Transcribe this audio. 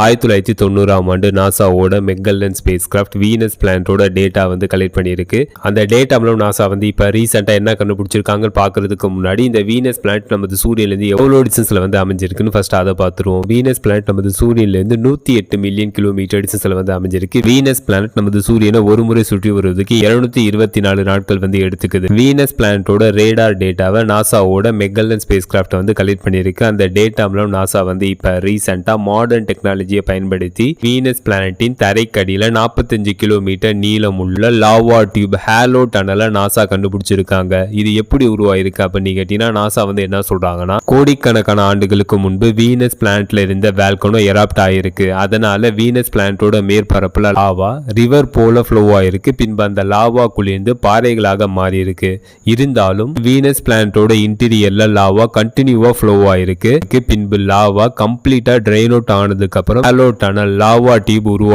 1990ஆம் ஆண்டு நாசாவோட Magellan spacecraft Venus பிளானட்டோட டேட்டா வந்து கலெக்ட் பண்ணியிருக்கு. அந்த டேட்டா மூலம் நாசா வந்து இப்போ ரீசெண்டாக என்ன கண்டுபிடிச்சிருக்காங்கன்னு பார்க்கறதுக்கு முன்னாடி இந்த வீனஸ் பிளானட் நமது சூரியன்லேருந்து எவ்வளோ டிஸ்டன்ஸில் வந்து அமைஞ்சிருக்குன்னு ஃபர்ஸ்ட் அதை பார்த்துருவோம். வீனஸ் பிளானட் நமது சூரியன்லேருந்து 108 மில்லியன் கிலோமீட்டர் டிஸ்டன்ஸில் வந்து அமைஞ்சிருக்கு. வீனஸ் பிளானட் நமது சூரியனை ஒரு முறை சுற்றி வருவதற்கு 224 நாட்கள் வந்து எடுத்துக்குது. வீனஸ் பிளானட்டோட ரேடார் டேட்டாவை நாசாவோட மெக்கல்லன் ஸ்பேஸ் கிராஃப்ட் வந்து கலெக்ட் பண்ணியிருக்கு. அந்த டேட்டா மூலம் நாசா வந்து இப்போ ரீசெண்டாக மாடர்ன் டெக்னாலஜியை பயன்படுத்தி வீனஸ் பிளானட்டின் தரைக்கடியில் 45 கிலோமீட்டர் நீளம் உள்ள லாவா டியூப் ஹேலோ டனலை நாசா கண்டுபிடிச்சிருக்காங்க. இது எப்படி உருவாயிருக்கு அப்படின்னு கேட்டீங்கன்னா நாசா வந்து என்ன சொல்றாங்கன்னா, கோடிக்கணக்கான ஆண்டுகளுக்கு முன்பு வீனஸ் பிளானட்ல இருந்த வால்கனோ எராப்ட் ஆயிருக்கு. அதனால வீனஸ் பிளானட்டோட மேற்பரப்புல லாவா ரிவர் போல ஃப்ளோ ஆயிருக்கு. பின்பு அந்த லாவா குளிர்ந்து பாறைகளாக மாறி இருக்கு. இருந்தாலும் வீனஸ் பிளானட்டோட இன்டீரியர்ல லாவா கண்டினியூவா ஃப்ளோ ஆயிருக்கு. பின்பு லாவா கம்ப்ளீட்டா ட்ரெயின் அவுட் ஆனதுக்கு அப்புறம் ஹேலோ டனல் லாவா டியூப் உருவா